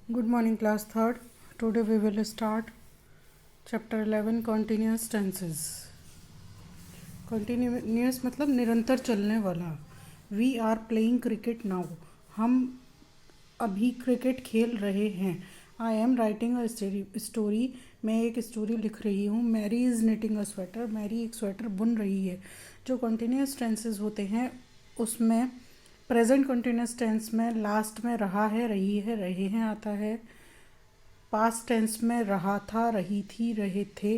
Good morning, class third. Today we will start chapter 11 continuous tenses. Continuous मतलब निरंतर चलने वाला. We are playing cricket now. हम अभी क्रिकेट खेल रहे हैं. I am writing a story. मैं एक स्टोरी लिख रही हूँ. Mary is knitting a sweater. Mary एक स्वेटर बुन रही है. जो कंटिन्यूस टेंसेस होते हैं उसमें प्रेजेंट कंटिन्यूस टेंस में लास्ट में रहा है, रही है, रहे हैं आता है. पास्ट टेंस में रहा था, रही थी, रहे थे,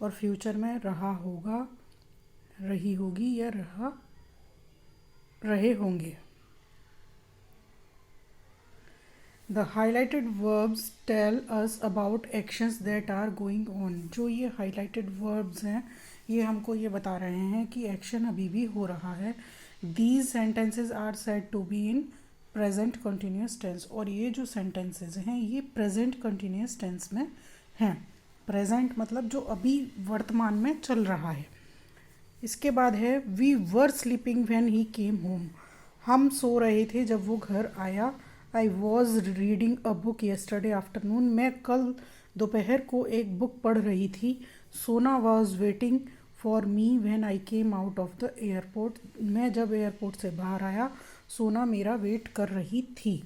और फ्यूचर में रहा होगा, रही होगी या रहे होंगे. The highlighted verbs tell us about actions that are going on. जो ये highlighted verbs हैं ये हमको ये बता रहे हैं कि एक्शन अभी भी हो रहा है. These sentences are said to be in present continuous tense. और ये जो sentences हैं ये present continuous tense में हैं. present मतलब जो अभी वर्तमान में चल रहा है. इसके बाद है We were sleeping when he came home. हम सो रहे थे जब वो घर आया. I was reading a book yesterday afternoon. मैं कल दोपहर को एक बुक पढ़ रही थी. सोना was waiting for me when I came out of the airport. मैं जब एयरपोर्ट से बाहर आया सोना मेरा वेट कर रही थी.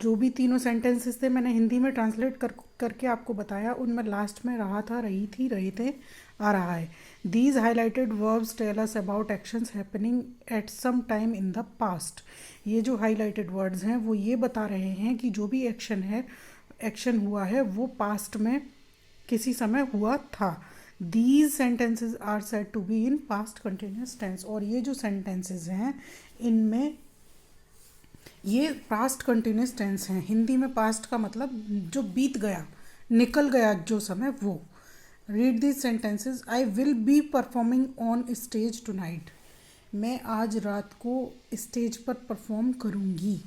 जो भी तीनों सेंटेंसेस थे मैंने हिंदी में ट्रांसलेट करके आपको बताया. उनमें लास्ट में रहा था, रही थी, रहे थे आ रहा है. These highlighted verbs tell us about actions happening at some time in the past. ये जो highlighted words हैं वो ये बता रहे हैं कि जो भी एक्शन हुआ है वो पास्ट में किसी समय हुआ था. These sentences are said to be in past continuous tense. और ये जो sentences हैं इनमें ये पास्ट कंटिन्यूस टेंस हैं. हिंदी में पास्ट का मतलब जो बीत गया, निकल गया जो समय वो. Read this sentences. I will be performing on stage tonight. मैं आज रात को स्टेज पर परफॉर्म करूँगी.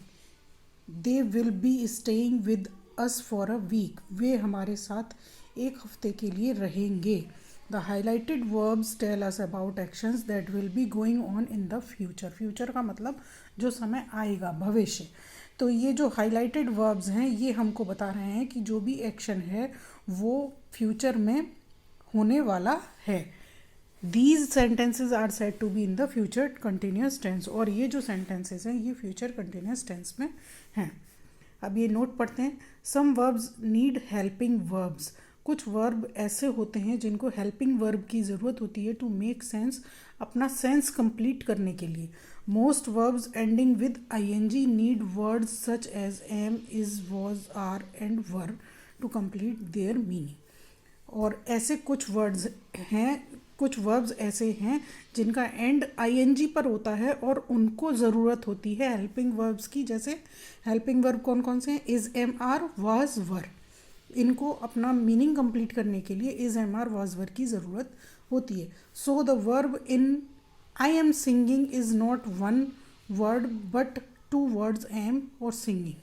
They will be staying with us for a week. वे हमारे साथ एक हफ्ते के लिए रहेंगे. The highlighted verbs tell us about actions that will be going on in the future. Future का मतलब जो समय आएगा, भविष्य. तो ये जो highlighted verbs हैं ये हमको बता रहे हैं कि जो भी एक्शन है वो फ्यूचर में होने वाला है. These sentences are said to be in the future continuous tense. और ये जो sentences हैं ये future continuous tense में हैं. अब ये नोट पढ़ते हैं. Some verbs need helping verbs. कुछ वर्ब ऐसे होते हैं जिनको हेल्पिंग वर्ब की ज़रूरत होती है टू मेक सेंस, अपना सेंस कंप्लीट करने के लिए. Most verbs ending with ing need words such as am, is, was, are and were to complete their meaning. और ऐसे कुछ वर्ब्स ऐसे हैं जिनका एंड ing पर होता है और उनको ज़रूरत होती है हेल्पिंग वर्ब्स की. जैसे हेल्पिंग वर्ब कौन कौन से हैं? Is, am, are, was, were. इनको अपना मीनिंग कंप्लीट करने के लिए is, am, are, was, were की ज़रूरत होती है. So the verb in I am singing is not one word but two words, am और सिंगिंग.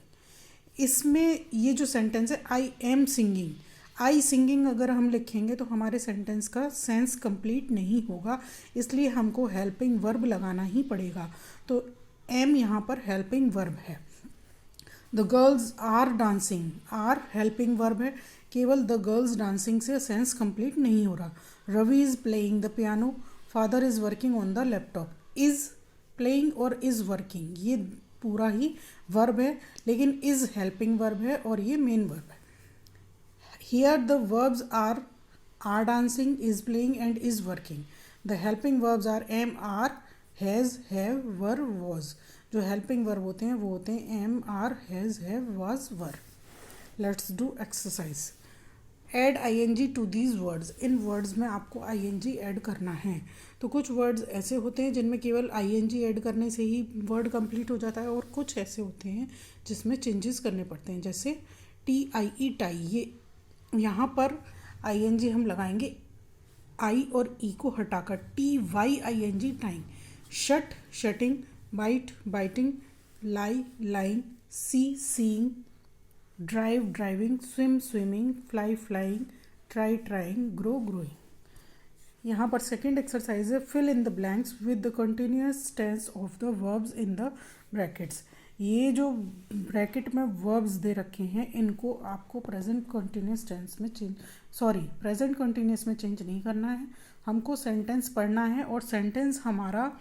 इसमें ये जो सेंटेंस है I am singing, I singing अगर हम लिखेंगे तो हमारे सेंटेंस का सेंस कंप्लीट नहीं होगा. इसलिए हमको हेल्पिंग वर्ब लगाना ही पड़ेगा. तो एम यहाँ पर हेल्पिंग वर्ब है. The girls are dancing, are helping verb है. केवल द गर्ल्स डांसिंग से सेंस कंप्लीट नहीं हो रहा. Ravi is playing the piano, father is working on the laptop. Is playing और इज़ वर्किंग ये पूरा ही वर्ब है, लेकिन इज़ हेल्पिंग वर्ब है और ये मेन वर्ब है. Here the verbs are dancing, is playing and is working. The helping verbs are am, are, has, have, were, was. जो हेल्पिंग वर्ब होते हैं वो होते हैं am, are, has, have, was, were. Let's do exercise. Add ing to these words. इन words में आपको ing add करना है. तो कुछ वर्ड्स ऐसे होते हैं जिनमें केवल ing ऐड करने से ही वर्ड कंप्लीट हो जाता है और कुछ ऐसे होते हैं जिसमें चेंजेस करने पड़ते हैं. जैसे tie, टाई. ये यहाँ पर ing हम लगाएंगे आई और ई को हटाकर. tying, tying. Shut, shutting. Bite, biting. Lie, lying. See, seeing. Drive, driving. Swim, swimming. Fly, flying. Try, trying. Grow, growing. यहाँ पर सेकेंड एक्सरसाइज है fill in the blanks with the continuous tense of the verbs in the brackets. ये जो bracket में verbs दे रखे हैं इनको आपको प्रेजेंट कंटिन्यूस टेंस में प्रेजेंट कंटिन्यूस में चेंज नहीं करना है। हमको सेंटेंस पढ़ना है और सेंटेंस हमारा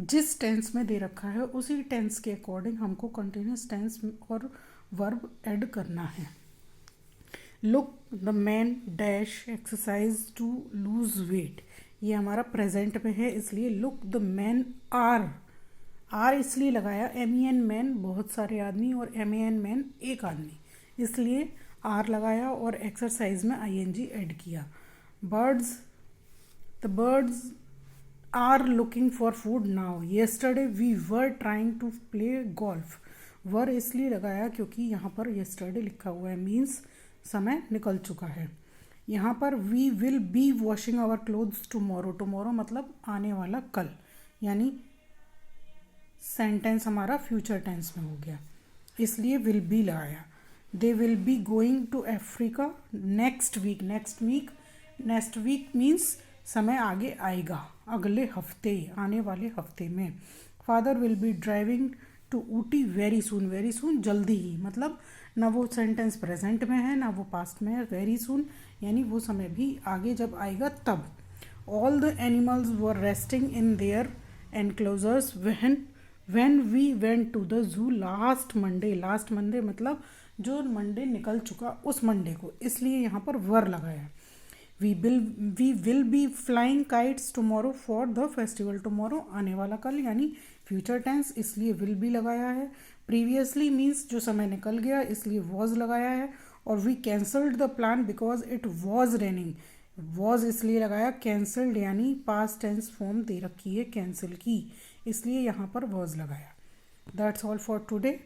जिस टेंस में दे रखा है उसी टेंस के अकॉर्डिंग हमको कंटिन्यूस टेंस और वर्ब ऐड करना है। Look the man dash exercise to lose weight, ये हमारा प्रेजेंट में है इसलिए लुक द मैन आर इसलिए लगाया, MEN मैन बहुत सारे आदमी और MAN मैन एक आदमी, इसलिए आर लगाया और एक्सरसाइज में ING ऐड किया। The birds are looking for food now, yesterday we were trying to play golf, were इसलिए लगाया क्योंकि यहाँ पर येस्टरडे लिखा हुआ है, मीन्स समय निकल चुका है। यहाँ पर we will be washing our clothes tomorrow मतलब आने वाला कल, यानी सेंटेंस हमारा फ्यूचर टेंस में हो गया, इसलिए विल बी लगाया। They will be going to Africa next week means समय आगे आएगा, अगले हफ्ते, आने वाले हफ्ते में। Father will be driving to Ooty very soon जल्दी ही, मतलब ना वो सेंटेंस प्रेजेंट में है ना वो पास्ट में है, वेरी सून यानी वो समय भी आगे जब आएगा तब। All the animals were resting in their enclosures when we went to the zoo last Monday मतलब जो मंडे निकल चुका उस मंडे को, इसलिए यहाँ पर वर लगाया। We will be flying kites tomorrow for the festival, tomorrow आने वाला कल यानी फ्यूचर टेंस, इसलिए विल बी लगाया है। प्रीवियसली मीन्स जो समय निकल गया इसलिए वॉज लगाया है। और we cancelled the plan because it was raining, was इसलिए लगाया, कैंसल्ड यानी पास्ट टेंस फॉर्म दे रखी है कैंसिल की, इसलिए यहाँ पर वॉज लगाया। That's all for today.